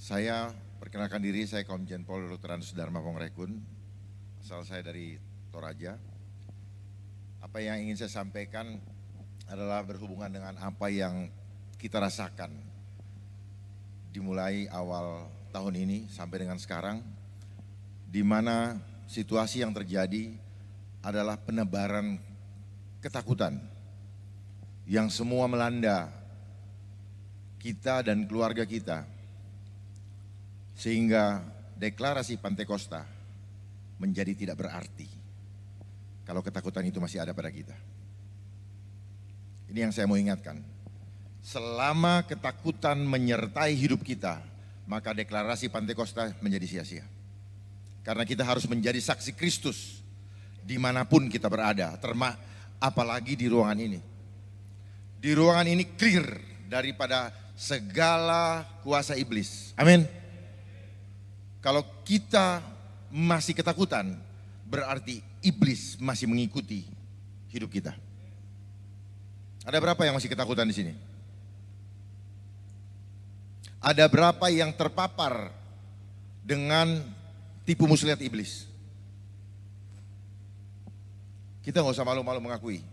Saya perkenalkan diri, saya Komjen Pol Dr. Andes Dharma Pongrekun, asal saya dari Toraja. Apa yang ingin saya sampaikan adalah berhubungan dengan apa yang kita rasakan dimulai awal tahun ini sampai dengan sekarang, di mana situasi yang terjadi adalah penebaran ketakutan yang semua melanda kita dan keluarga kita, sehingga deklarasi Pantekosta menjadi tidak berarti kalau ketakutan itu masih ada pada kita. Ini yang saya mau ingatkan. Selama ketakutan menyertai hidup kita, maka deklarasi Pantekosta menjadi sia-sia. Karena kita harus menjadi saksi Kristus dimanapun kita berada, apalagi di ruangan ini. Di ruangan ini clear daripada segala kuasa iblis. Amin. Kalau kita masih ketakutan, berarti iblis masih mengikuti hidup kita. Ada berapa yang masih ketakutan di sini? Ada berapa yang terpapar dengan tipu muslihat iblis? Kita nggak usah malu-malu mengakui,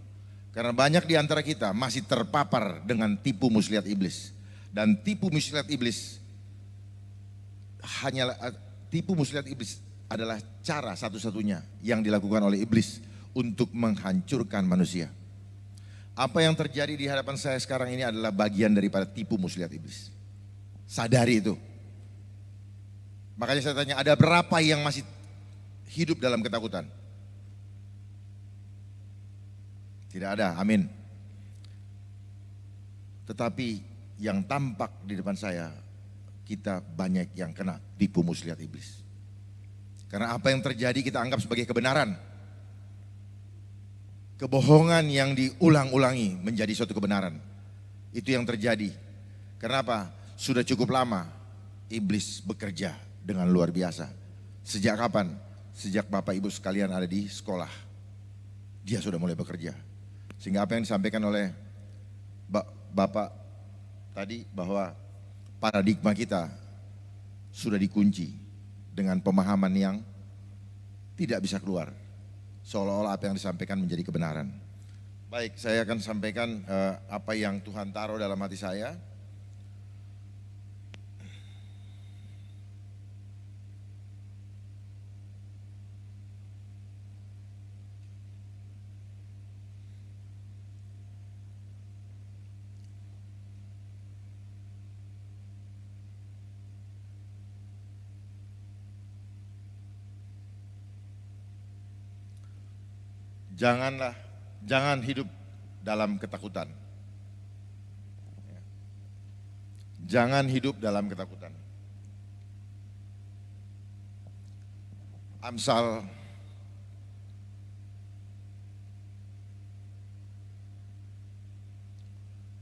karena banyak di antara kita masih terpapar dengan tipu muslihat iblis. Dan tipu muslihat iblis adalah cara satu-satunya yang dilakukan oleh iblis untuk menghancurkan manusia. Apa yang terjadi di hadapan saya sekarang ini adalah bagian daripada tipu muslihat iblis. Sadari itu. Makanya saya tanya, ada berapa yang masih hidup dalam ketakutan? Tidak ada, amin. Tetapi yang tampak di depan saya, kita banyak yang kena tipu muslihat iblis. Karena apa yang terjadi kita anggap sebagai kebenaran. Kebohongan yang diulang-ulangi menjadi suatu kebenaran. Itu yang terjadi. Kenapa? Sudah cukup lama iblis bekerja dengan luar biasa. Sejak kapan? Sejak Bapak Ibu sekalian ada di sekolah, dia sudah mulai bekerja. Sehingga apa yang disampaikan oleh Bapak tadi, bahwa paradigma kita sudah dikunci dengan pemahaman yang tidak bisa keluar, seolah-olah apa yang disampaikan menjadi kebenaran. Baik, saya akan sampaikan apa yang Tuhan taruh dalam hati saya. Jangan hidup dalam ketakutan. Jangan hidup dalam ketakutan. Amsal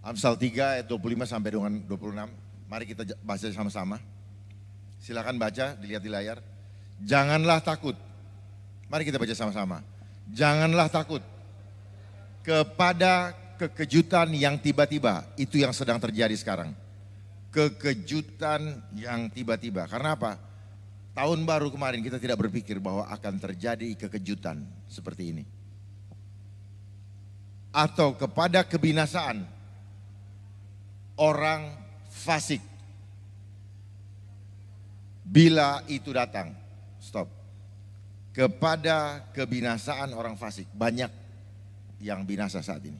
Amsal 3 ayat 25 sampai dengan 26. Mari kita baca sama-sama. Silakan baca, dilihat di layar. Janganlah takut. Mari kita baca sama-sama. Janganlah takut kepada kekejutan yang tiba-tiba. Itu yang sedang terjadi sekarang. Kekejutan yang tiba-tiba. Karena apa? Tahun baru kemarin kita tidak berpikir bahwa akan terjadi kekejutan seperti ini. Atau kepada kebinasaan orang fasik. Bila itu datang. Stop. Kepada kebinasaan orang fasik. Banyak yang binasa saat ini.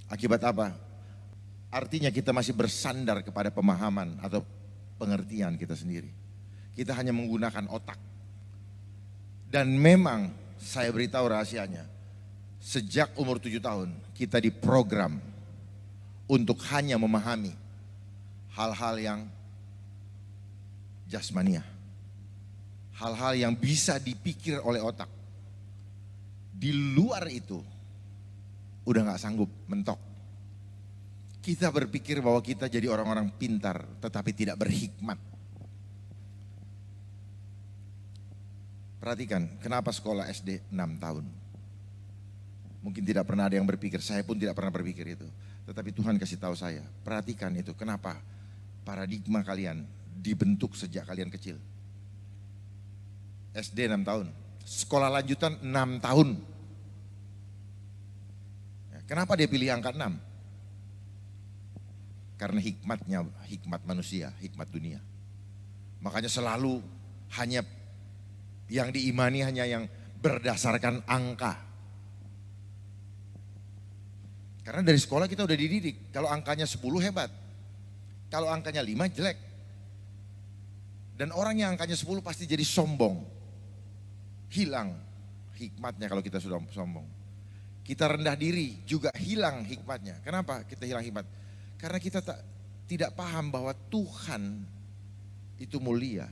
Akibat apa? Artinya kita masih bersandar kepada pemahaman atau pengertian kita sendiri. Kita hanya menggunakan otak. Dan memang saya beritahu rahasianya, sejak umur 7 tahun kita diprogram untuk hanya memahami hal-hal yang jasmania. Hal-hal yang bisa dipikir oleh otak. Di luar itu udah gak sanggup, mentok. Kita berpikir bahwa kita jadi orang-orang pintar tetapi tidak berhikmat. Perhatikan, kenapa sekolah SD 6 tahun? Mungkin tidak pernah ada yang berpikir, saya pun tidak pernah berpikir itu. Tetapi Tuhan kasih tahu saya, perhatikan itu, kenapa paradigma kalian dibentuk sejak kalian kecil. SD 6 tahun, sekolah lanjutan 6 tahun. Kenapa dia pilih angka 6? Karena hikmatnya, hikmat manusia, hikmat dunia. Makanya selalu hanya yang diimani hanya yang berdasarkan angka. Karena dari sekolah kita udah dididik, kalau angkanya 10 hebat, kalau angkanya 5 jelek. Dan orang yang angkanya 10 pasti jadi sombong. Hilang hikmatnya kalau kita sudah sombong. Kita rendah diri juga hilang hikmatnya. Kenapa kita hilang hikmat? Karena kita tidak paham bahwa Tuhan itu mulia.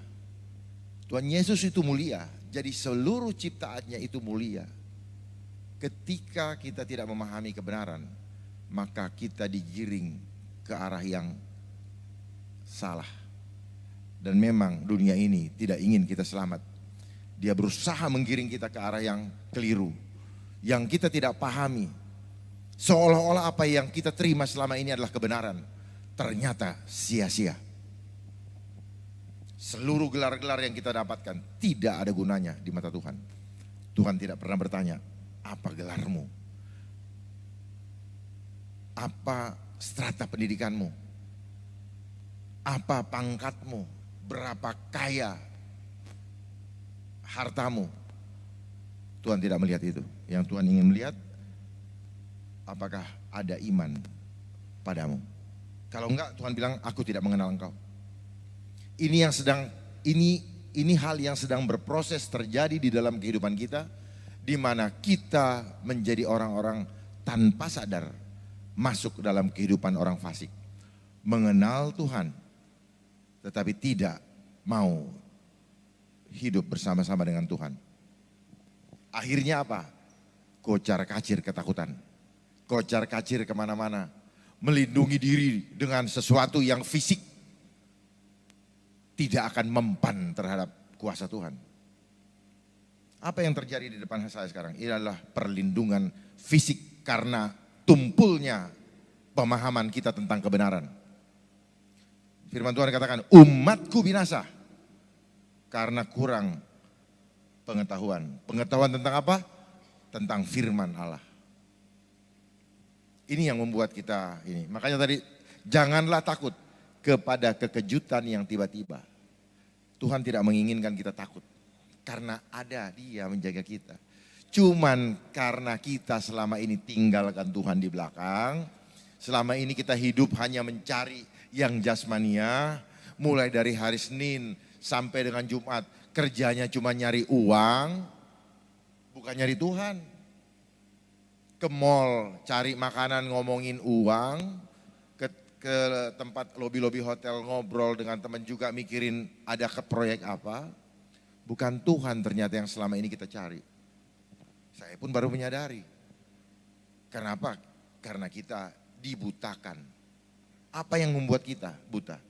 Tuhan Yesus itu mulia. Jadi seluruh ciptaannya itu mulia. Ketika kita tidak memahami kebenaran, maka kita digiring ke arah yang salah. Dan memang dunia ini tidak ingin kita selamat. Dia berusaha menggiring kita ke arah yang keliru, yang kita tidak pahami. Seolah-olah apa yang kita terima selama ini adalah kebenaran, ternyata sia-sia. Seluruh gelar-gelar yang kita dapatkan tidak ada gunanya di mata Tuhan. Tuhan tidak pernah bertanya, apa gelarmu? Apa strata pendidikanmu? Apa pangkatmu? Berapa kaya hartamu? Tuhan tidak melihat itu. Yang Tuhan ingin melihat, apakah ada iman padamu? Kalau enggak, Tuhan bilang, aku tidak mengenal engkau. Ini hal yang sedang berproses terjadi di dalam kehidupan kita, di mana kita menjadi orang-orang tanpa sadar masuk dalam kehidupan orang fasik, mengenal Tuhan, tetapi tidak mau hidup bersama-sama dengan Tuhan. Akhirnya apa? Kocar kacir ketakutan, kocar kacir kemana-mana, melindungi diri dengan sesuatu yang fisik, tidak akan mempan terhadap kuasa Tuhan. Apa yang terjadi di depan saya sekarang? Ini adalah perlindungan fisik karena tumpulnya pemahaman kita tentang kebenaran. Firman Tuhan katakan, umatku binasa karena kurang pengetahuan. Pengetahuan tentang apa? Tentang firman Allah. Ini yang membuat kita ini. Makanya tadi, janganlah takut kepada kekejutan yang tiba-tiba. Tuhan tidak menginginkan kita takut, karena ada Dia menjaga kita. Cuman karena kita selama ini tinggalkan Tuhan di belakang, selama ini kita hidup hanya mencari yang jasmania, mulai dari hari Senin sampai dengan Jumat, kerjanya cuma nyari uang, bukan nyari Tuhan. Ke mall cari makanan ngomongin uang, ke tempat lobi-lobi hotel ngobrol dengan teman juga mikirin ada ke proyek apa. Bukan Tuhan ternyata yang selama ini kita cari. Saya pun baru menyadari. Kenapa? Karena kita dibutakan. Apa yang membuat kita buta?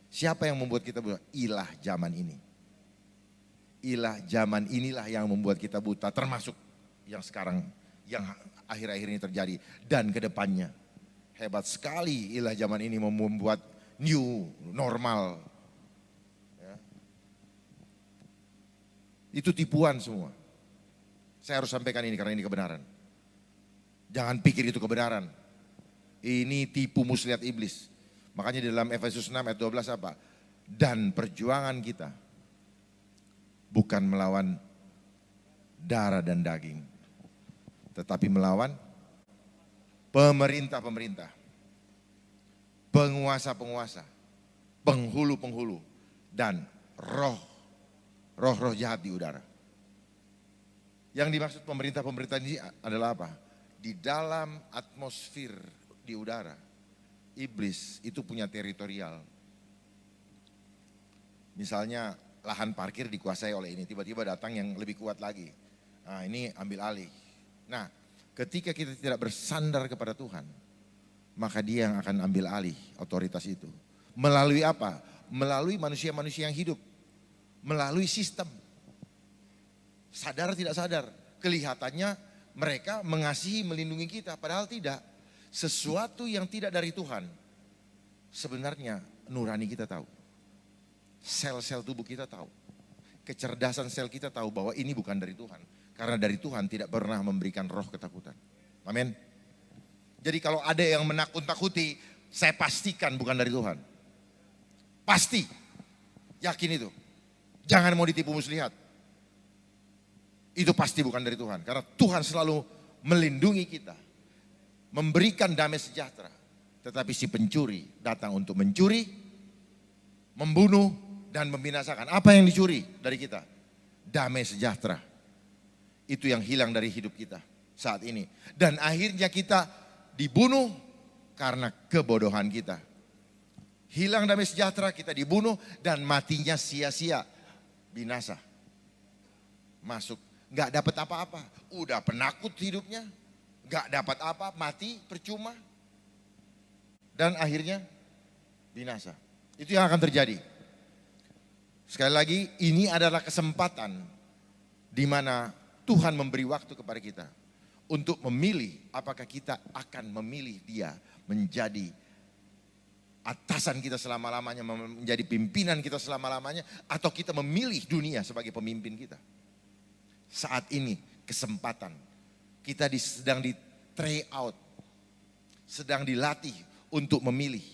Siapa yang membuat kita buta? Ilah zaman ini. Ilah zaman inilah yang membuat kita buta, termasuk yang sekarang, yang akhir-akhir ini terjadi dan ke depannya. Hebat sekali ilah zaman ini membuat new normal. Ya. Itu tipuan semua. Saya harus sampaikan ini karena ini kebenaran. Jangan pikir itu kebenaran. Ini tipu muslihat iblis. Makanya di dalam Efesus 6 ayat 12 apa? Dan perjuangan kita bukan melawan darah dan daging, tetapi melawan pemerintah-pemerintah, penguasa-penguasa, penghulu-penghulu, dan roh-roh jahat di udara. Yang dimaksud pemerintah-pemerintah ini adalah apa? Di dalam atmosfer di udara, iblis itu punya teritorial. Misalnya lahan parkir dikuasai oleh ini, tiba-tiba datang yang lebih kuat lagi. Nah, ini ambil alih. Nah, ketika kita tidak bersandar kepada Tuhan, maka Dia yang akan ambil alih otoritas itu. Melalui apa? Melalui manusia-manusia yang hidup. Melalui sistem. Sadar tidak sadar, kelihatannya mereka mengasihi, melindungi kita, padahal tidak. Sesuatu yang tidak dari Tuhan, sebenarnya nurani kita tahu. Sel-sel tubuh kita tahu. Kecerdasan sel kita tahu bahwa ini bukan dari Tuhan. Karena dari Tuhan tidak pernah memberikan roh ketakutan. Amin. Jadi kalau ada yang menakut-takuti, saya pastikan bukan dari Tuhan. Pasti. Yakin itu. Jangan mau ditipu muslihat. Itu pasti bukan dari Tuhan. Karena Tuhan selalu melindungi kita. Memberikan damai sejahtera. Tetapi si pencuri datang untuk mencuri, membunuh, dan membinasakan. Apa yang dicuri dari kita? Damai sejahtera. Itu yang hilang dari hidup kita saat ini. Dan akhirnya kita dibunuh karena kebodohan kita. Hilang damai sejahtera, kita dibunuh dan matinya sia-sia. Binasa. Masuk. Gak dapat apa-apa. Udah penakut hidupnya. Gak dapat apa, mati, percuma. Dan akhirnya binasa. Itu yang akan terjadi. Sekali lagi, ini adalah kesempatan di mana Tuhan memberi waktu kepada kita untuk memilih apakah kita akan memilih Dia menjadi atasan kita selama-lamanya, menjadi pimpinan kita selama-lamanya, atau kita memilih dunia sebagai pemimpin kita. Saat ini kesempatan kita sedang di try out, sedang dilatih untuk memilih.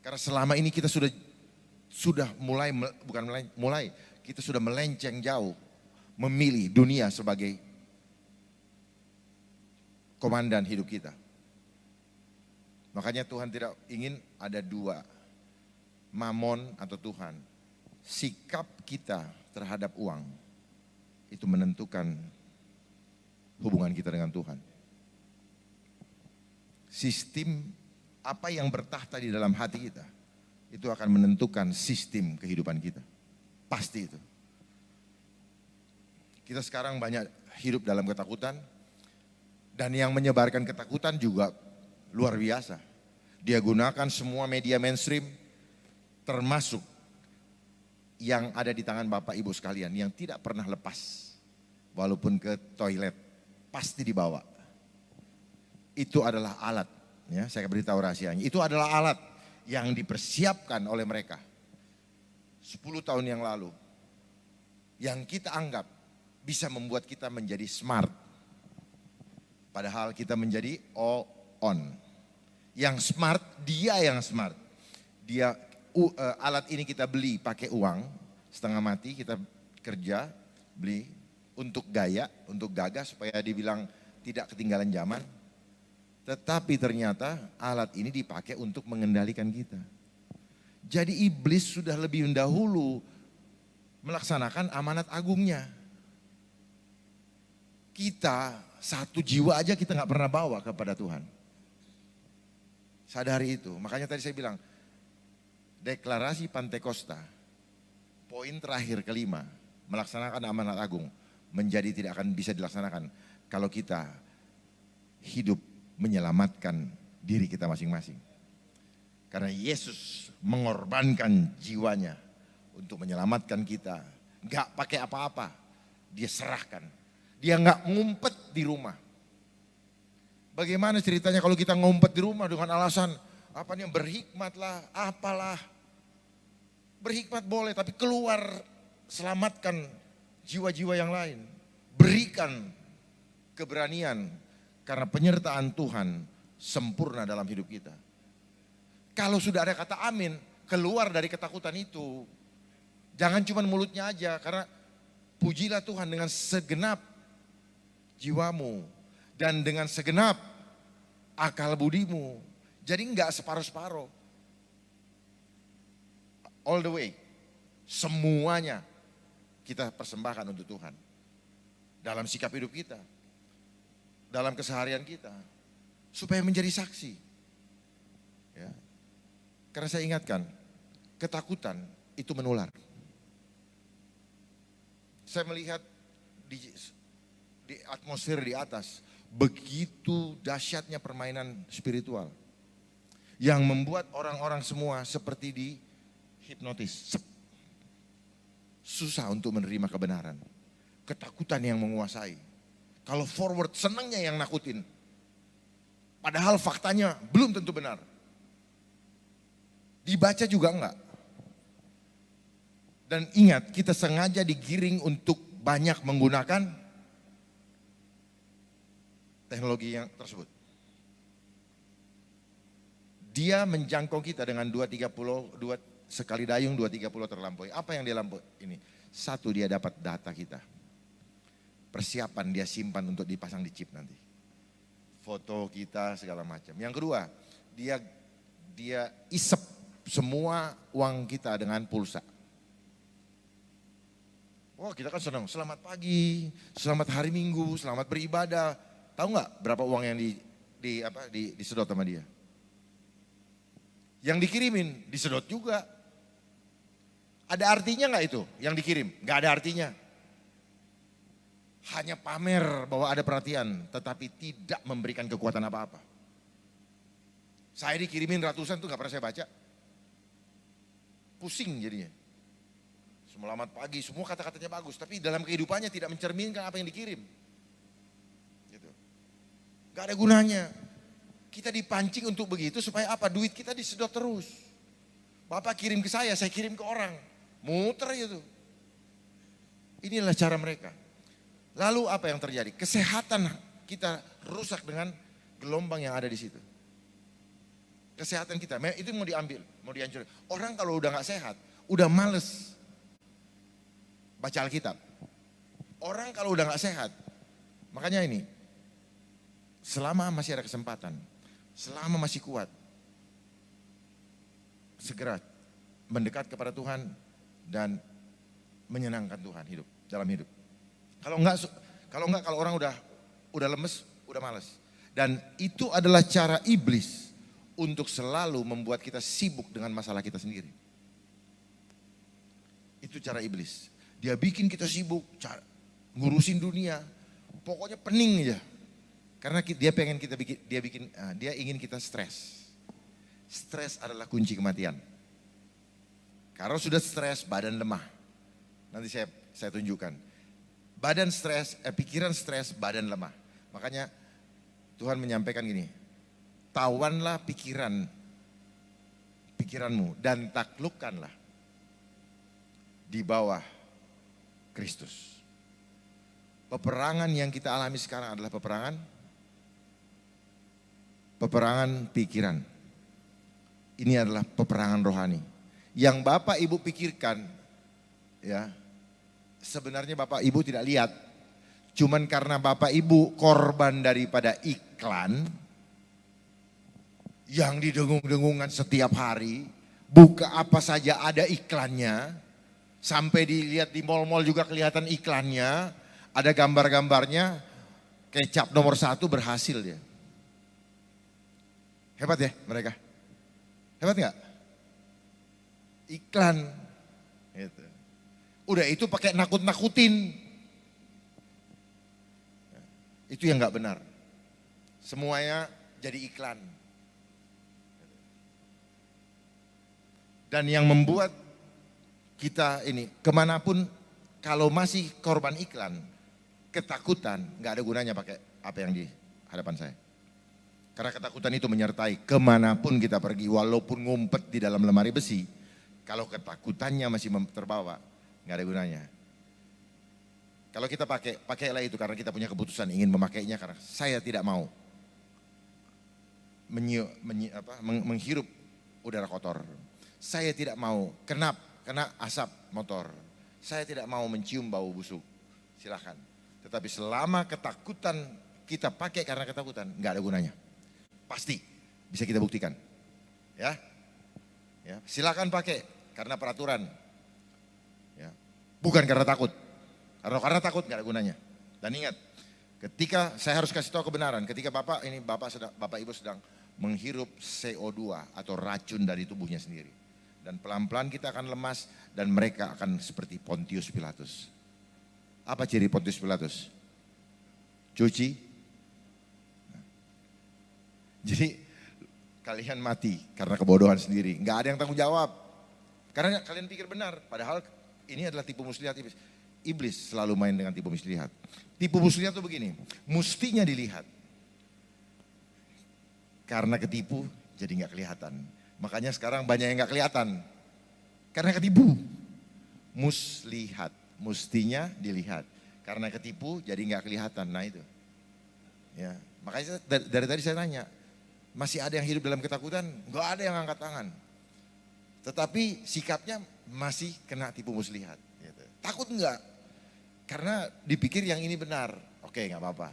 Karena selama ini kita sudah kita sudah melenceng jauh memilih dunia sebagai komandan hidup kita. Makanya Tuhan tidak ingin ada dua, mamon atau Tuhan. Sikap kita terhadap uang itu menentukan hubungan kita dengan Tuhan. Sistem apa yang bertahta di dalam hati kita itu akan menentukan sistem kehidupan kita. Pasti itu. Kita sekarang banyak hidup dalam ketakutan. Dan yang menyebarkan ketakutan juga luar biasa. Dia gunakan semua media mainstream, termasuk yang ada di tangan Bapak Ibu sekalian yang tidak pernah lepas. Walaupun ke toilet, pasti dibawa. Itu adalah alat, ya, saya beritahu rahasianya. Itu adalah alat yang dipersiapkan oleh mereka 10 tahun yang lalu. Yang kita anggap bisa membuat kita menjadi smart. Padahal kita menjadi all on. Yang smart, dia yang smart. Dia alat ini kita beli pakai uang setengah mati, kita kerja beli untuk gaya, untuk gagah supaya dibilang tidak ketinggalan zaman. Tetapi ternyata alat ini dipakai untuk mengendalikan kita. Jadi iblis sudah lebih dahulu melaksanakan amanat agungnya. Kita satu jiwa aja kita gak pernah bawa kepada Tuhan. Sadari itu. Makanya tadi saya bilang, deklarasi Pantekosta, poin terakhir kelima, melaksanakan amanat agung, menjadi tidak akan bisa dilaksanakan kalau kita hidup menyelamatkan diri kita masing-masing. Karena Yesus mengorbankan jiwanya untuk menyelamatkan kita. Gak pakai apa-apa, dia serahkan. Dia gak ngumpet di rumah. Bagaimana ceritanya kalau kita ngumpet di rumah dengan alasan apa nih, berhikmat lah, apalah. Berhikmat boleh, tapi keluar selamatkan jiwa-jiwa yang lain. Berikan keberanian karena penyertaan Tuhan sempurna dalam hidup kita. Kalau sudah ada kata amin, keluar dari ketakutan itu. Jangan cuma mulutnya aja, karena pujilah Tuhan dengan segenap jiwamu dan dengan segenap akal budimu. Jadi enggak separuh-separuh. All the way. Semuanya kita persembahkan untuk Tuhan. Dalam sikap hidup kita. Dalam keseharian kita. Supaya menjadi saksi. Ya. Karena saya ingatkan, ketakutan itu menular. Saya melihat di atmosfer di atas, begitu dahsyatnya permainan spiritual. Yang membuat orang-orang semua seperti dihipnotis. Susah untuk menerima kebenaran. Ketakutan yang menguasai. Kalau forward senangnya yang nakutin. Padahal faktanya belum tentu benar. Dibaca juga enggak. Dan ingat, kita sengaja digiring untuk banyak menggunakan teknologi yang tersebut. Dia menjangkau kita dengan 2-3 pulau, sekali dayung 2-3 pulau terlampaui. Apa yang dia lampaui ini? Satu, dia dapat data kita. Persiapan dia simpan untuk dipasang di chip nanti. Foto kita segala macam. Yang kedua, dia isep semua uang kita dengan pulsa. Oh, kita kan senang, selamat pagi, selamat hari Minggu, selamat beribadah. Tahu nggak berapa uang yang disedot sama dia? Yang dikirimin disedot juga. Ada artinya nggak itu yang dikirim? Nggak ada artinya. Hanya pamer bahwa ada perhatian, tetapi tidak memberikan kekuatan apa-apa. Saya dikirimin ratusan tuh nggak pernah saya baca. Pusing jadinya. Selamat pagi, semua kata-katanya bagus, tapi dalam kehidupannya tidak mencerminkan apa yang dikirim. Gitu. Gak ada gunanya. Kita dipancing untuk begitu supaya apa? Duit kita disedot terus. Bapak kirim ke saya kirim ke orang. Muter itu. Inilah cara mereka. Lalu apa yang terjadi? Kesehatan kita rusak dengan gelombang yang ada di situ. Kesehatan kita, itu mau diambil, mau dihancurkan. Orang kalau udah gak sehat, udah males baca Alkitab. Orang kalau udah gak sehat, makanya ini, selama masih ada kesempatan, selama masih kuat, segera mendekat kepada Tuhan dan menyenangkan Tuhan dalam hidup. Kalau orang udah lemes, udah malas. Dan itu adalah cara iblis untuk selalu membuat kita sibuk dengan masalah kita sendiri. Itu cara iblis. Dia bikin kita sibuk, ngurusin dunia, pokoknya pening aja. Karena dia ingin kita stres. Stres adalah kunci kematian. Kalau sudah stres, badan lemah. Nanti saya tunjukkan. Pikiran stres, badan lemah. Makanya Tuhan menyampaikan gini, tawanlah pikiranmu dan taklukkanlah di bawah Kristus. Peperangan yang kita alami sekarang adalah peperangan pikiran. Ini adalah peperangan rohani. Yang Bapak Ibu pikirkan, ya, sebenarnya Bapak Ibu tidak lihat. Cuman karena Bapak Ibu korban daripada iklan yang didengung-dengungan setiap hari, buka apa saja ada iklannya, sampai dilihat di mal-mal juga kelihatan iklannya, ada gambar-gambarnya, kecap nomor 1 berhasil dia. Hebat ya mereka? Hebat nggak? Iklan. Gitu. Udah itu pakai nakut-nakutin. Itu yang nggak benar. Semuanya jadi iklan. Dan yang membuat kita ini kemanapun kalau masih korban iklan, ketakutan, nggak ada gunanya pakai apa yang di hadapan saya. Karena ketakutan itu menyertai kemanapun kita pergi, walaupun ngumpet di dalam lemari besi, kalau ketakutannya masih terbawa, nggak ada gunanya. Kalau kita pakailah itu karena kita punya keputusan ingin memakainya, karena saya tidak mau menghirup udara kotor. Saya tidak mau kena asap motor. Saya tidak mau mencium bau busuk. Silahkan. Tetapi selama ketakutan kita pakai karena ketakutan, nggak ada gunanya. Pasti bisa kita buktikan. Ya, silakan pakai karena peraturan. Ya. Bukan karena takut. Karena takut nggak ada gunanya. Dan ingat, ketika saya harus kasih tahu kebenaran, ketika Bapak Ibu sedang menghirup CO2 atau racun dari tubuhnya sendiri. Dan pelan-pelan kita akan lemas dan mereka akan seperti Pontius Pilatus. Apa ciri Pontius Pilatus? Cuci. Jadi kalian mati karena kebodohan sendiri. Nggak ada yang tanggung jawab. Karena kalian pikir benar. Padahal ini adalah tipu muslihat iblis. Iblis selalu main dengan tipu muslihat. Tipu muslihat itu begini. Mestinya dilihat. Karena ketipu jadi nggak kelihatan. Makanya sekarang banyak yang nggak kelihatan. Karena ketipu. muslihat, mustinya dilihat. Karena ketipu jadi nggak kelihatan. Nah itu. Ya, makanya dari tadi saya nanya, masih ada yang hidup dalam ketakutan? Nggak ada yang angkat tangan. Tetapi sikapnya masih kena tipu muslihat. Gitu. Takut enggak? Karena dipikir yang ini benar. Oke, nggak apa-apa.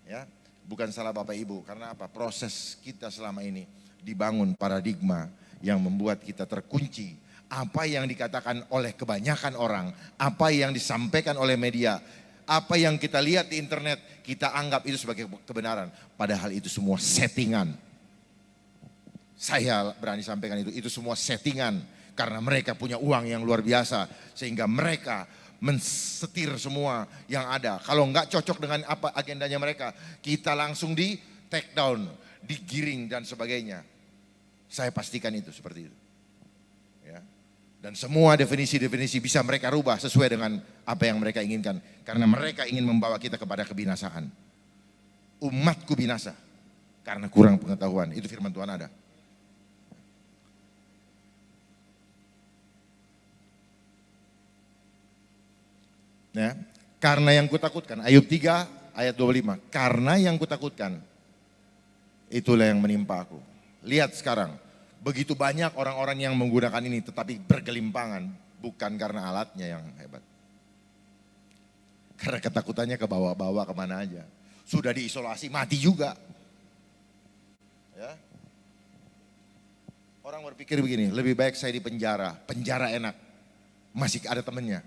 Ya, bukan salah Bapak Ibu. Karena apa? Proses kita selama ini dibangun paradigma yang membuat kita terkunci. Apa yang dikatakan oleh kebanyakan orang, apa yang disampaikan oleh media, apa yang kita lihat di internet, kita anggap itu sebagai kebenaran. Padahal itu semua settingan. Saya berani sampaikan itu semua settingan. Karena mereka punya uang yang luar biasa. Sehingga mereka mensetir semua yang ada. Kalau nggak cocok dengan apa agendanya mereka, kita langsung di take down, digiring dan sebagainya. Saya pastikan itu seperti itu. Ya. Dan semua definisi-definisi bisa mereka rubah sesuai dengan apa yang mereka inginkan. Karena mereka ingin membawa kita kepada kebinasaan. Umatku binasa karena kurang pengetahuan. Itu firman Tuhan ada. Ya, karena yang kutakutkan, Ayub 3 ayat 25. Karena yang kutakutkan, itulah yang menimpa aku. Lihat sekarang, begitu banyak orang-orang yang menggunakan ini tetapi bergelimpangan. Bukan karena alatnya yang hebat. Karena ketakutannya ke bawah-bawah kemana aja. Sudah diisolasi, mati juga. Ya. Orang berpikir begini, lebih baik saya di penjara. Penjara enak, masih ada temennya.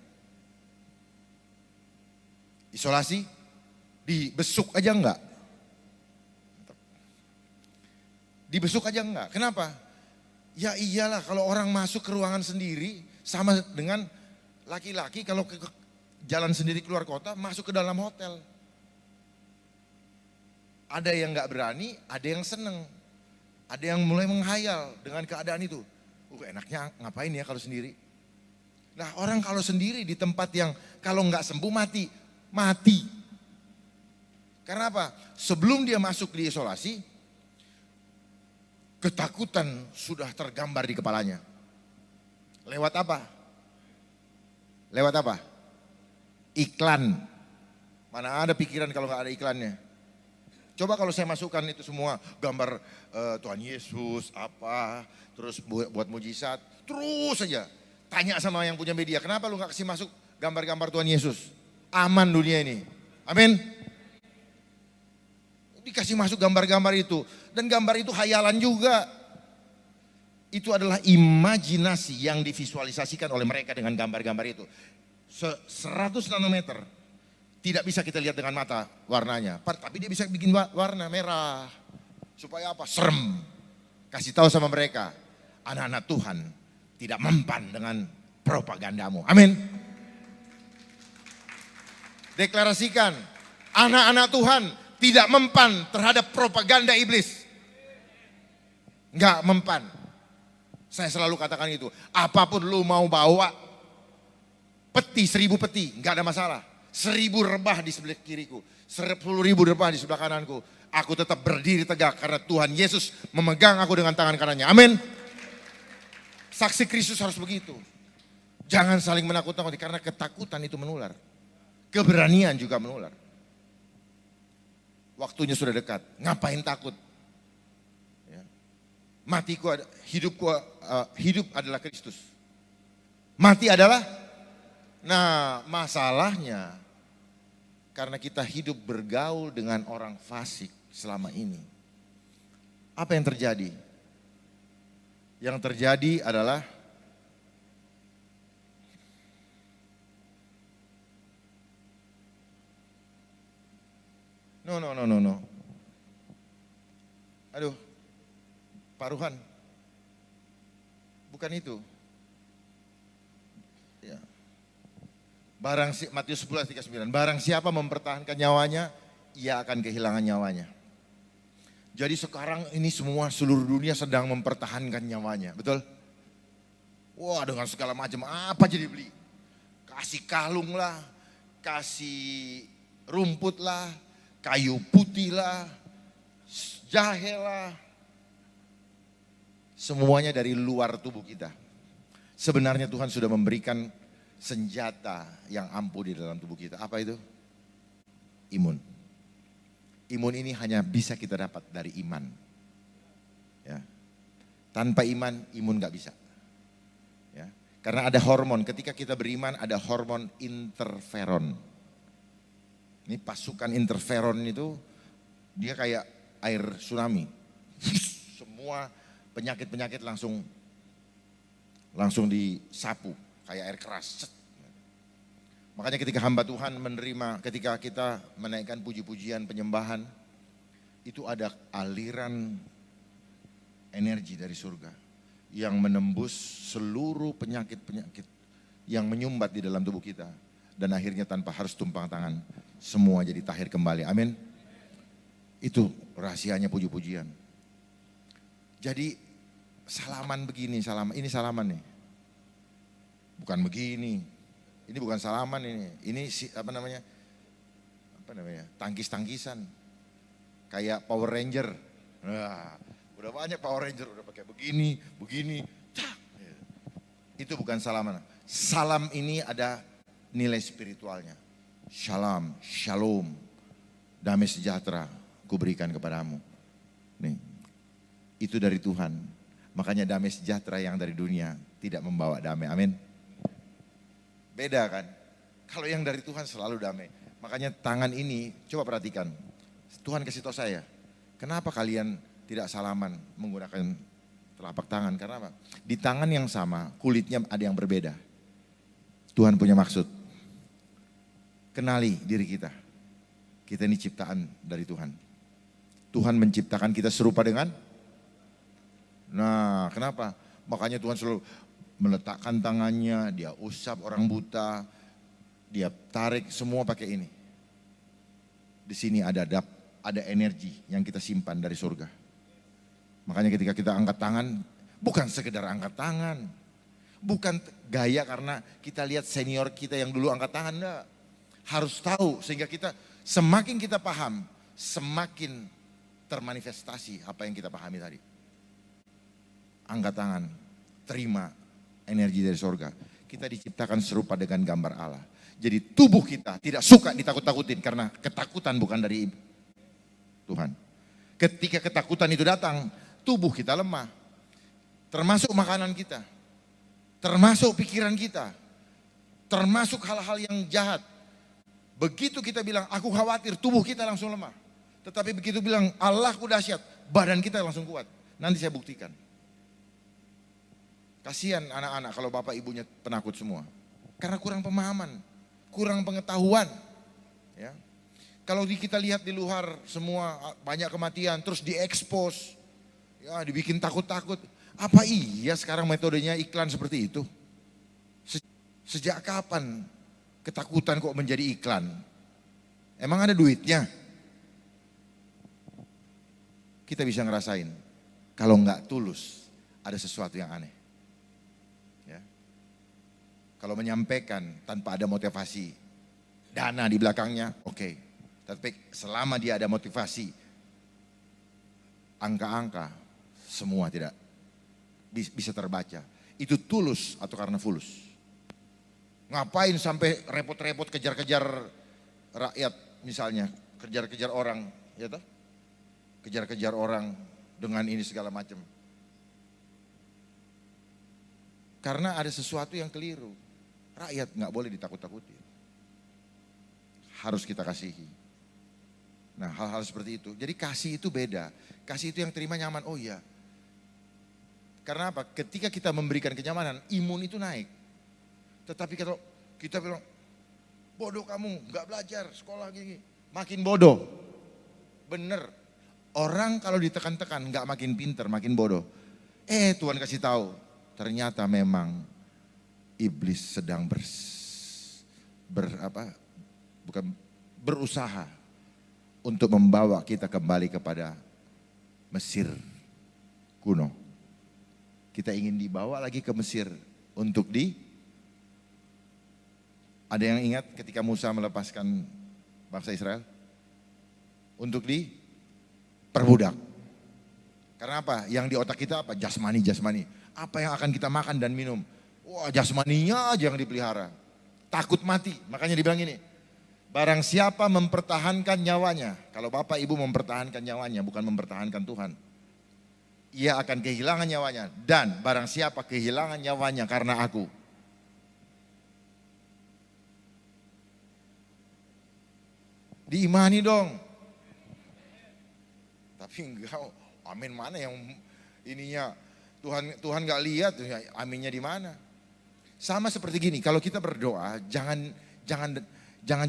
Isolasi, dibesuk aja enggak. Dibesuk aja enggak, kenapa? Ya iyalah kalau orang masuk ke ruangan sendiri sama dengan laki-laki kalau ke jalan sendiri keluar kota masuk ke dalam hotel. Ada yang enggak berani, ada yang seneng. Ada yang mulai menghayal dengan keadaan itu. Enaknya ngapain ya kalau sendiri? Nah orang kalau sendiri di tempat yang kalau enggak sembuh mati. Karena apa? Sebelum dia masuk di isolasi, ketakutan sudah tergambar di kepalanya. Lewat apa? Lewat apa? Iklan. Mana ada pikiran kalau nggak ada iklannya? Coba kalau saya masukkan itu semua gambar Tuhan Yesus apa, terus buat mujizat, terus saja tanya sama yang punya media, kenapa lu nggak kasih masuk gambar-gambar Tuhan Yesus? Aman dunia ini. Amin. Dikasih masuk gambar-gambar itu. Dan gambar itu hayalan juga. Itu adalah imajinasi yang divisualisasikan oleh mereka dengan gambar-gambar itu. 100 nanometer. Tidak bisa kita lihat dengan mata warnanya. Tapi dia bisa bikin warna merah. Supaya apa? Serem. Kasih tahu sama mereka. Anak-anak Tuhan tidak mempan dengan propagandamu. Amin. Deklarasikan, anak-anak Tuhan tidak mempan terhadap propaganda iblis. Enggak mempan. Saya selalu katakan itu. Apapun lu mau bawa, peti, 1000 peti, enggak ada masalah. 1000 rebah di sebelah kiriku, 10.000 rebah di sebelah kananku. Aku tetap berdiri tegak karena Tuhan Yesus memegang aku dengan tangan kanannya. Amin. Saksi Kristus harus begitu. Jangan saling menakut-nakuti karena ketakutan itu menular. Keberanian juga menular. Waktunya sudah dekat. Ngapain takut? Ya. Matiku, hidup adalah Kristus. Mati adalah. Nah, masalahnya karena kita hidup bergaul dengan orang fasik selama ini. Apa yang terjadi? Yang terjadi adalah No. Aduh, Pak Ruhan, bukan itu. Ya. Matius 11 ayat 39. Barang siapa mempertahankan nyawanya, ia akan kehilangan nyawanya. Jadi sekarang ini semua seluruh dunia sedang mempertahankan nyawanya, betul? Wah, dengan segala macam apa jadi beli? Kasih kalung lah, kasih rumput lah, kayu putih lah, jahe lah. Semuanya dari luar tubuh kita. Sebenarnya Tuhan sudah memberikan senjata yang ampuh di dalam tubuh kita. Apa itu? Imun. Imun ini hanya bisa kita dapat dari iman. Ya. Tanpa iman, imun gak bisa. Ya. Karena ada hormon, ketika kita beriman ada hormon interferon. Ini pasukan interferon itu dia kayak air tsunami. Semua penyakit-penyakit langsung disapu kayak air keras. Makanya ketika hamba Tuhan menerima, ketika kita menaikkan puji-pujian penyembahan, itu ada aliran energi dari surga yang menembus seluruh penyakit-penyakit yang menyumbat di dalam tubuh kita. Dan akhirnya tanpa harus tumpang tangan, semua jadi tahir kembali. Amin. Itu rahasianya puji-pujian. Jadi salaman begini, ini salaman nih. Bukan begini. Ini bukan salaman ini. Ini apa namanya? Tangkis-tangkisan. Kayak Power Ranger. Nah, udah banyak Power Ranger udah pakai begini. Itu bukan salaman. Salam ini ada nilai spiritualnya. Shalom, shalom, damai sejahtera kuberikan kepadamu. Nih, itu dari Tuhan. Makanya damai sejahtera yang dari dunia tidak membawa damai. Amin. Beda kan? Kalau yang dari Tuhan selalu damai. Makanya tangan ini, coba perhatikan. Tuhan kasih tahu saya, kenapa kalian tidak salaman menggunakan telapak tangan? Karena apa? Di tangan yang sama, kulitnya ada yang berbeda. Tuhan punya maksud. Kenali diri kita. Kita ini ciptaan dari Tuhan. Tuhan menciptakan kita serupa dengan. Nah, kenapa? Makanya Tuhan selalu meletakkan tangannya, dia usap orang buta, dia tarik semua pakai ini. Di sini ada energi yang kita simpan dari surga. Makanya ketika kita angkat tangan, bukan sekedar angkat tangan. Bukan gaya karena kita lihat senior kita yang dulu angkat tangan, enggak. Harus tahu sehingga semakin kita paham, semakin termanifestasi apa yang kita pahami tadi. Angkat tangan, terima energi dari surga. Kita diciptakan serupa dengan gambar Allah. Jadi tubuh kita tidak suka ditakut-takutin karena ketakutan bukan dari Tuhan. Ketika ketakutan itu datang, tubuh kita lemah. Termasuk makanan kita, termasuk pikiran kita, termasuk hal-hal yang jahat. Begitu kita bilang, aku khawatir, tubuh kita langsung lemah. Tetapi begitu bilang, Allahku dahsyat, badan kita langsung kuat. Nanti saya buktikan. Kasihan anak-anak kalau bapak ibunya penakut semua. Karena kurang pemahaman, kurang pengetahuan. Ya. Kalau kita lihat di luar semua banyak kematian, terus diekspos, ya, dibikin takut-takut. Apa iya sekarang metodenya iklan seperti itu? Sejak kapan ketakutan kok menjadi iklan? Emang ada duitnya? Kita bisa ngerasain. Kalau nggak tulus, ada sesuatu yang aneh. Ya. Kalau menyampaikan tanpa ada motivasi, dana di belakangnya, oke. Tapi selama dia ada motivasi, angka-angka, semua tidak bisa terbaca. Itu tulus atau karena fulus? Ngapain sampai repot-repot kejar-kejar rakyat misalnya, kejar-kejar orang, ya toh? Kejar-kejar orang dengan ini segala macam. Karena ada sesuatu yang keliru. Rakyat nggak boleh ditakut-takuti. Harus kita kasihi. Nah, hal-hal seperti itu. Jadi kasih itu beda. Kasih itu yang terima nyaman. Oh iya. Karena apa? Ketika kita memberikan kenyamanan, imun itu naik. Tetapi kalau kita bilang, bodoh kamu, gak belajar, sekolah gini, makin bodoh. Bener, orang kalau ditekan-tekan gak makin pinter, makin bodoh. Tuhan kasih tahu, ternyata memang iblis sedang berusaha untuk membawa kita kembali kepada Mesir kuno. Kita ingin dibawa lagi ke Mesir untuk ada yang ingat ketika Musa melepaskan bangsa Israel? Untuk diperbudak. Karena apa? Yang di otak kita apa? Jasmani. Apa yang akan kita makan dan minum? Wah, jasmaninya aja yang dipelihara. takut mati. Makanya dibilang ini, barang siapa mempertahankan nyawanya, kalau Bapak Ibu mempertahankan nyawanya bukan mempertahankan Tuhan, ia akan kehilangan nyawanya. Dan barang siapa kehilangan nyawanya karena aku. Diimani dong. Tapi enggak, amin mana yang ininya Tuhan nggak lihat, aminnya di mana? Sama seperti gini, kalau kita berdoa jangan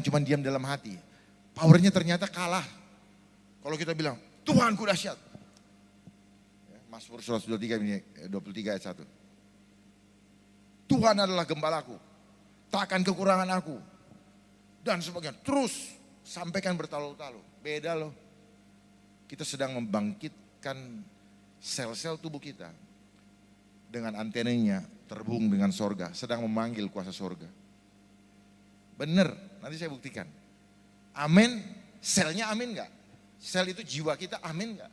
cuma diam dalam hati. Powernya ternyata kalah. Kalau kita bilang, Tuhanku dahsyat. Mazmur 123 ini 23 ayat 1. Tuhan adalah gembalaku, takkan kekurangan aku. Dan sebagainya, terus sampaikan bertalu-talu. Beda loh. Kita sedang membangkitkan sel-sel tubuh kita dengan antenanya terhubung dengan sorga, sedang memanggil kuasa sorga. Bener, nanti saya buktikan. Amin, selnya amin gak? Sel itu jiwa kita amin gak?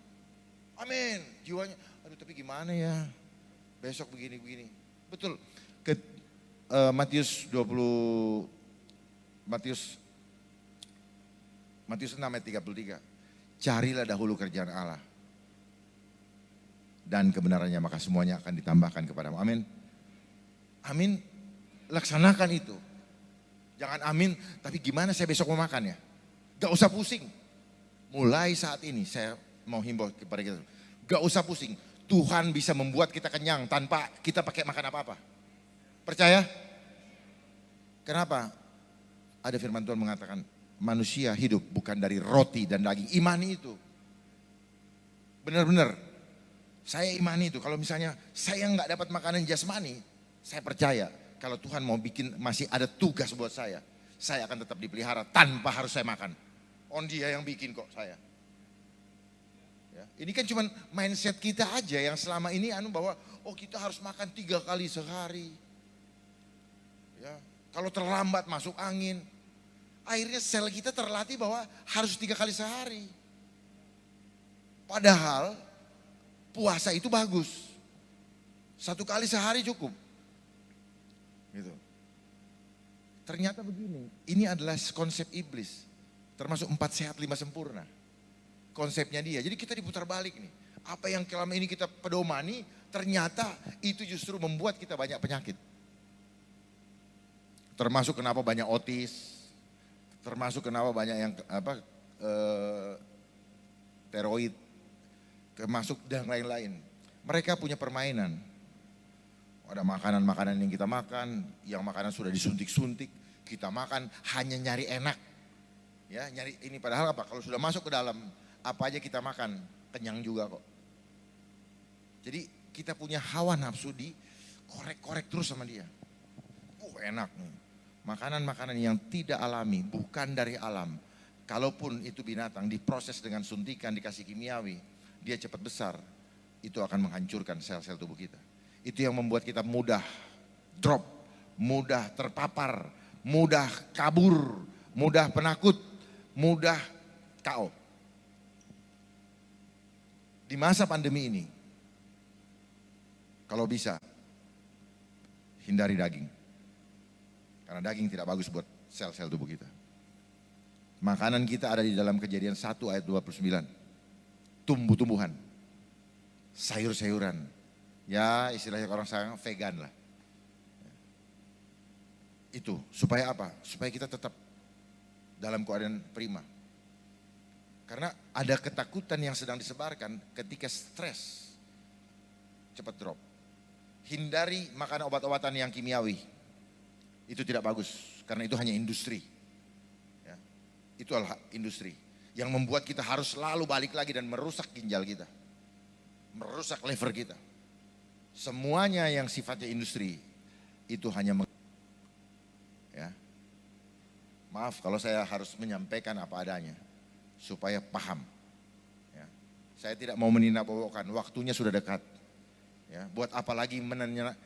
Amin, jiwanya, aduh tapi gimana ya, besok begini-begini. Betul, Matius 6 ayat 33. Carilah dahulu kerjaan Allah dan kebenarannya, maka semuanya akan ditambahkan kepadamu. Amin. Amin, laksanakan itu. Jangan amin, tapi gimana saya besok mau makan ya? Gak usah pusing. Mulai saat ini saya mau himbau kepada kita. Gak usah pusing. Tuhan bisa membuat kita kenyang tanpa kita pakai makan apa-apa. Percaya? Kenapa? Ada firman Tuhan mengatakan, manusia hidup bukan dari roti dan daging. Imani itu. Benar-benar. Saya imani itu, kalau misalnya saya nggak dapat makanan jasmani, saya percaya kalau Tuhan mau bikin masih ada tugas buat saya akan tetap dipelihara tanpa harus saya makan. Dia yang bikin kok saya. Ya, ini kan cuma mindset kita aja yang selama ini bahwa kita harus makan 3 kali sehari. Ya, kalau terlambat masuk angin, akhirnya sel kita terlatih bahwa harus 3 kali sehari. Padahal puasa itu bagus. 1 kali sehari cukup. Gitu. Ternyata begini, ini adalah konsep iblis. Termasuk 4 sehat 5 sempurna. Konsepnya dia. Jadi kita diputar balik nih. Apa yang selama ini kita pedomani, ternyata itu justru membuat kita banyak penyakit. Termasuk kenapa banyak otis. Termasuk kenapa banyak yang steroid. Termasuk dan lain-lain. Mereka punya permainan. Ada makanan-makanan yang kita makan, yang makanan sudah disuntik-suntik, kita makan hanya nyari enak. Ya, nyari ini padahal apa? Kalau sudah masuk ke dalam, apa aja kita makan, kenyang juga kok. Jadi kita punya hawa nafsu di korek-korek terus sama dia. Enak nih. Makanan-makanan yang tidak alami, bukan dari alam. Kalaupun itu binatang diproses dengan suntikan, dikasih kimiawi, dia cepat besar, itu akan menghancurkan sel-sel tubuh kita. Itu yang membuat kita mudah drop, mudah terpapar, mudah kabur, mudah penakut, mudah KO. Di masa pandemi ini, kalau bisa, hindari daging. Karena daging tidak bagus buat sel-sel tubuh kita. Makanan kita ada di dalam Kejadian 1 ayat 29. Tumbuh-tumbuhan, sayur-sayuran, ya istilahnya orang sekarang vegan lah. Itu supaya apa? Supaya kita tetap dalam keadaan prima. Karena ada ketakutan yang sedang disebarkan ketika stres, cepat drop. Hindari makan obat-obatan yang kimiawi, itu tidak bagus karena itu hanya industri. Ya, itu adalah industri yang membuat kita harus selalu balik lagi dan merusak ginjal kita. Merusak liver kita. Semuanya yang sifatnya industri itu hanya ya. Maaf kalau saya harus menyampaikan apa adanya supaya paham. Ya. Saya tidak mau menindakbawahkan, waktunya sudah dekat. Ya, buat apa lagi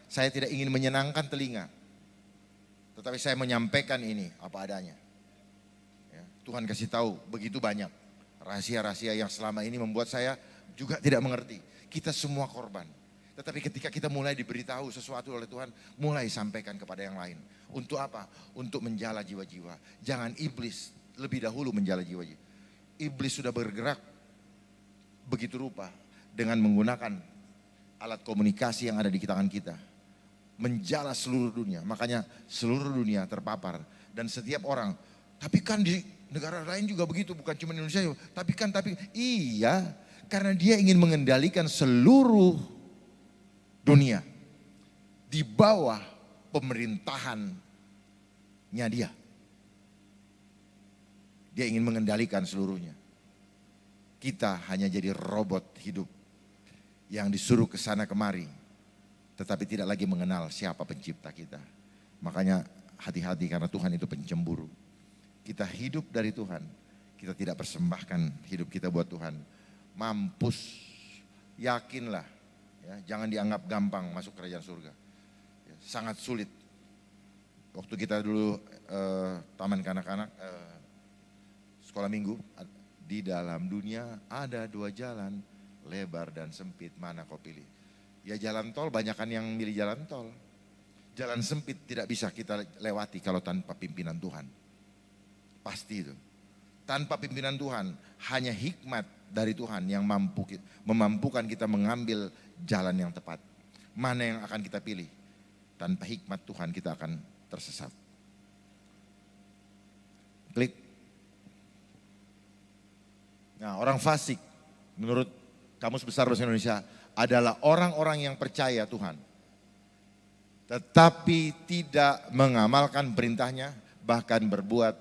saya tidak ingin menyenangkan telinga. Tetapi saya menyampaikan ini apa adanya. Tuhan kasih tahu begitu banyak rahasia-rahasia yang selama ini membuat saya juga tidak mengerti. Kita semua korban. Tetapi ketika kita mulai diberitahu sesuatu oleh Tuhan, mulai sampaikan kepada yang lain. Untuk apa? Untuk menjala jiwa-jiwa. Jangan iblis lebih dahulu menjala jiwa-jiwa. Iblis sudah bergerak begitu rupa dengan menggunakan alat komunikasi yang ada di tangan kita. Menjala seluruh dunia. Makanya seluruh dunia terpapar. Dan setiap orang, tapi kan di negara lain juga begitu, bukan cuma Indonesia. Tapi iya, karena dia ingin mengendalikan seluruh dunia di bawah pemerintahannya dia. Dia ingin mengendalikan seluruhnya. Kita hanya jadi robot hidup yang disuruh ke sana kemari, tetapi tidak lagi mengenal siapa pencipta kita. Makanya hati-hati, karena Tuhan itu pencemburu. Kita hidup dari Tuhan, kita tidak persembahkan hidup kita buat Tuhan. Mampus, yakinlah, ya, jangan dianggap gampang masuk kerajaan surga. Ya, sangat sulit. Waktu kita dulu taman kanak-kanak, sekolah minggu, di dalam dunia ada 2 jalan, lebar dan sempit, mana kau pilih? Ya jalan tol, banyakan yang milih jalan tol. Jalan sempit tidak bisa kita lewati kalau tanpa pimpinan Tuhan. Pasti itu. Tanpa pimpinan Tuhan, hanya hikmat dari Tuhan yang memampukan kita mengambil jalan yang tepat. Mana yang akan kita pilih? Tanpa hikmat Tuhan kita akan tersesat. Klik. Nah, orang fasik menurut Kamus Besar Bahasa Indonesia adalah orang-orang yang percaya Tuhan, tetapi tidak mengamalkan perintahnya, bahkan berbuat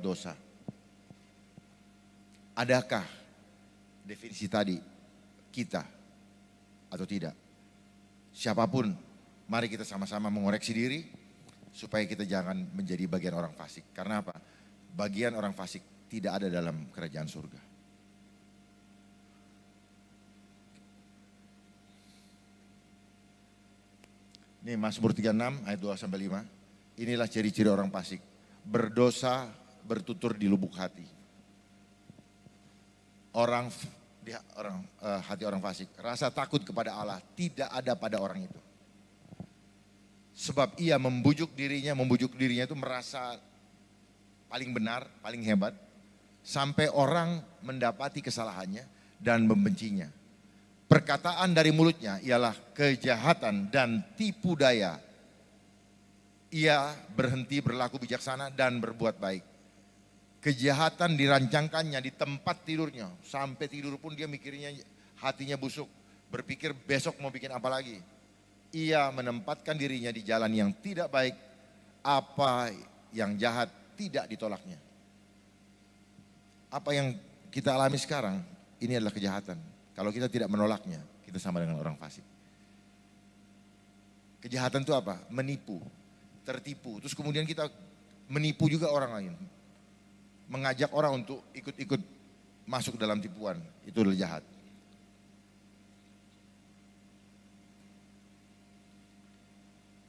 dosa. Adakah definisi tadi kita atau tidak? Siapapun, mari kita sama-sama mengoreksi diri supaya kita jangan menjadi bagian orang fasik. Karena apa? Bagian orang fasik tidak ada dalam kerajaan surga. Ini Mazmur 36 ayat 2-5. Inilah ciri-ciri orang fasik. Berdosa, bertutur di lubuk hati. Hati orang fasik, rasa takut kepada Allah tidak ada pada orang itu. Sebab ia membujuk dirinya itu merasa paling benar, paling hebat. Sampai orang mendapati kesalahannya dan membencinya. Perkataan dari mulutnya ialah kejahatan dan tipu daya. Ia berhenti berlaku bijaksana dan berbuat baik. Kejahatan dirancangkannya di tempat tidurnya. Sampai tidur pun dia mikirnya, hatinya busuk. Berpikir besok mau bikin apa lagi. Ia menempatkan dirinya di jalan yang tidak baik. Apa yang jahat tidak ditolaknya. Apa yang kita alami sekarang, ini adalah kejahatan. Kalau kita tidak menolaknya, kita sama dengan orang fasik. Kejahatan itu apa? Menipu. Tertipu, terus kemudian kita menipu juga orang lain, mengajak orang untuk ikut-ikut masuk dalam tipuan, itu adalah jahat.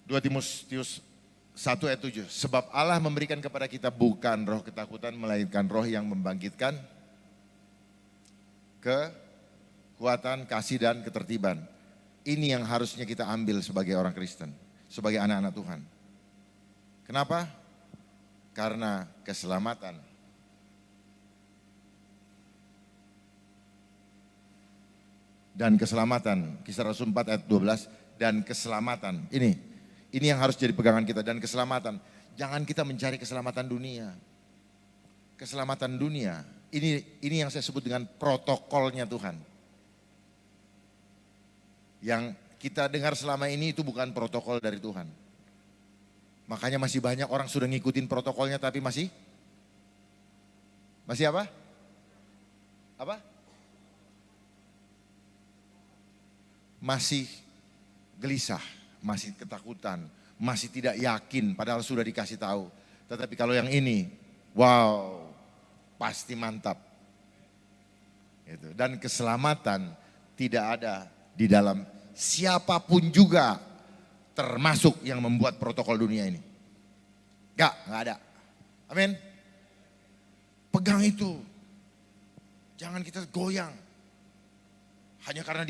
Dua Timotius 1 ayat 7, sebab Allah memberikan kepada kita bukan roh ketakutan, melainkan roh yang membangkitkan kekuatan, kasih dan ketertiban. Ini yang harusnya kita ambil sebagai orang Kristen, sebagai anak-anak Tuhan. Kenapa? Karena keselamatan. Dan keselamatan, Kisah Rasul 4 ayat 12, dan keselamatan. Ini yang harus jadi pegangan kita, dan keselamatan. Jangan kita mencari keselamatan dunia. Keselamatan dunia, ini yang saya sebut dengan protokolnya Tuhan. Yang kita dengar selama ini itu bukan protokol dari Tuhan. Makanya masih banyak orang sudah ngikutin protokolnya tapi masih apa? Apa? Masih gelisah, masih ketakutan, masih tidak yakin padahal sudah dikasih tahu. Tetapi kalau yang ini, wow, pasti mantap. Dan keselamatan tidak ada di dalam siapapun juga, termasuk yang membuat protokol dunia ini. Enggak ada. Amin. Pegang itu. Jangan kita goyang. Hanya karena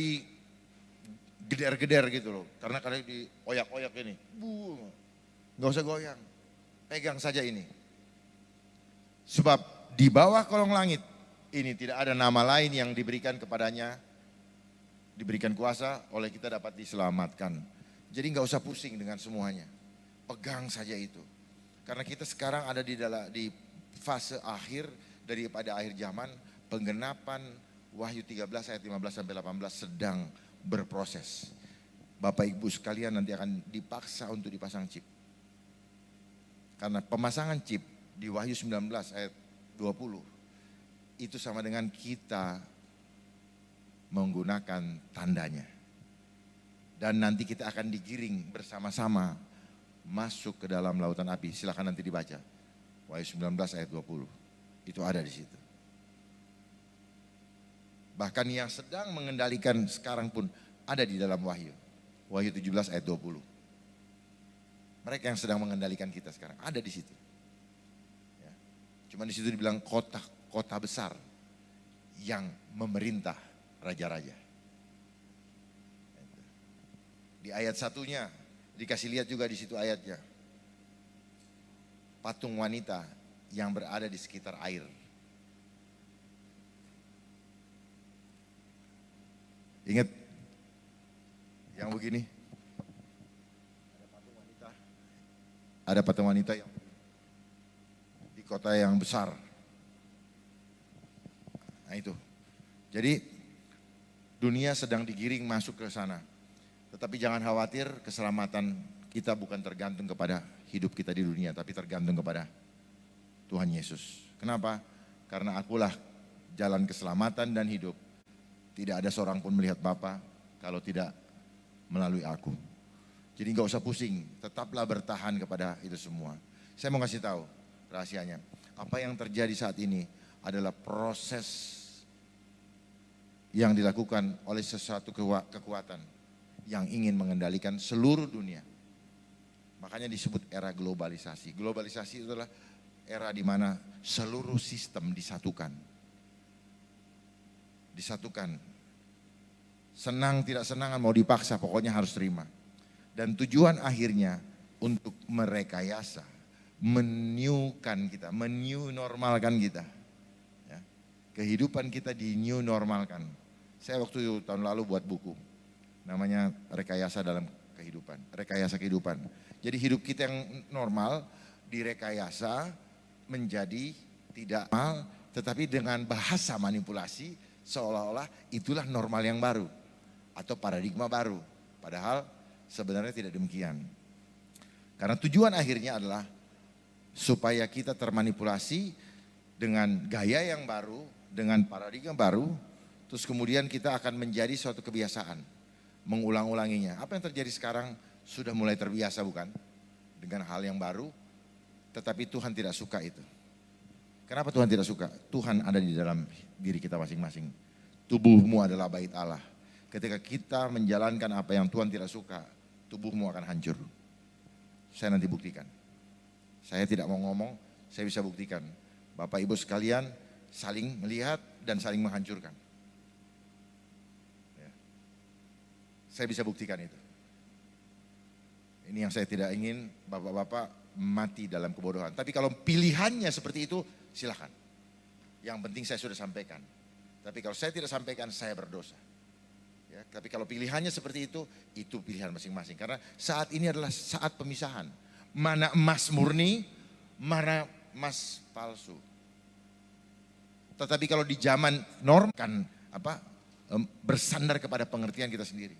geder-geder gitu loh. Karena kalau dioyak-oyak ini, nggak usah goyang, pegang saja ini. Sebab di bawah kolong langit ini tidak ada nama lain yang diberikan kepadanya, diberikan kuasa oleh kita dapat diselamatkan. Jadi nggak usah pusing dengan semuanya, pegang saja itu. Karena kita sekarang ada di fase akhir daripada akhir zaman, penggenapan Wahyu 13 ayat 15 sampai 18 sedang berproses. Bapak Ibu sekalian nanti akan dipaksa untuk dipasang chip. Karena pemasangan chip di Wahyu 19 ayat 20 itu sama dengan kita menggunakan tandanya. Dan nanti kita akan digiring bersama-sama masuk ke dalam lautan api. Silakan nanti dibaca. Wahyu 19 ayat 20. Itu ada di situ. Bahkan yang sedang mengendalikan sekarang pun ada di dalam Wahyu. Wahyu 17 ayat 20. Mereka yang sedang mengendalikan kita sekarang ada di situ. Ya. Cuma di situ dibilang kota besar yang memerintah raja-raja. Di ayat satunya dikasih lihat juga di situ ayatnya. Patung wanita yang berada di sekitar air. Ingat yang begini? Ada patung wanita yang di kota yang besar. Nah itu. Jadi dunia sedang digiring masuk ke sana. Tetapi jangan khawatir, keselamatan kita bukan tergantung kepada hidup kita di dunia, tapi tergantung kepada Tuhan Yesus. Kenapa? Karena akulah jalan keselamatan dan hidup. Tidak ada seorang pun melihat Bapa kalau tidak melalui aku. Jadi nggak usah pusing, tetaplah bertahan kepada itu semua. Saya mau kasih tahu rahasianya. Apa yang terjadi saat ini adalah proses yang dilakukan oleh sesuatu kekuatan yang ingin mengendalikan seluruh dunia. Makanya disebut era globalisasi. Globalisasi itu adalah era di mana seluruh sistem disatukan. Disatukan. Senang tidak senang mau dipaksa, pokoknya harus terima. Dan tujuan akhirnya untuk merekayasa, menyukan kita, menew normalkan kita. Ya. Kehidupan kita di new normalkan. Saya waktu tahun lalu buat buku, namanya rekayasa dalam kehidupan, rekayasa kehidupan. Jadi hidup kita yang normal direkayasa menjadi tidak normal, tetapi dengan bahasa manipulasi seolah-olah itulah normal yang baru atau paradigma baru. Padahal sebenarnya tidak demikian. Karena tujuan akhirnya adalah supaya kita termanipulasi dengan gaya yang baru, dengan paradigma baru, terus kemudian kita akan menjadi suatu kebiasaan, mengulang-ulanginya. Apa yang terjadi sekarang sudah mulai terbiasa bukan? Dengan hal yang baru, tetapi Tuhan tidak suka itu. Kenapa Tuhan tidak suka? Tuhan ada di dalam diri kita masing-masing. Tubuhmu adalah bait Allah. Ketika kita menjalankan apa yang Tuhan tidak suka, tubuhmu akan hancur. Saya nanti buktikan. Saya tidak mau ngomong, saya bisa buktikan. Bapak Ibu sekalian saling melihat dan saling menghancurkan. Ya. Saya bisa buktikan itu. Ini yang saya tidak ingin bapak-bapak mati dalam kebodohan. Tapi kalau pilihannya seperti itu, silakan. Yang penting saya sudah sampaikan. Tapi kalau saya tidak sampaikan, saya berdosa. Ya, tapi kalau pilihannya seperti itu pilihan masing-masing. Karena saat ini adalah saat pemisahan. Mana emas murni, mana emas palsu. Tetapi kalau di zaman normal kan bersandar kepada pengertian kita sendiri.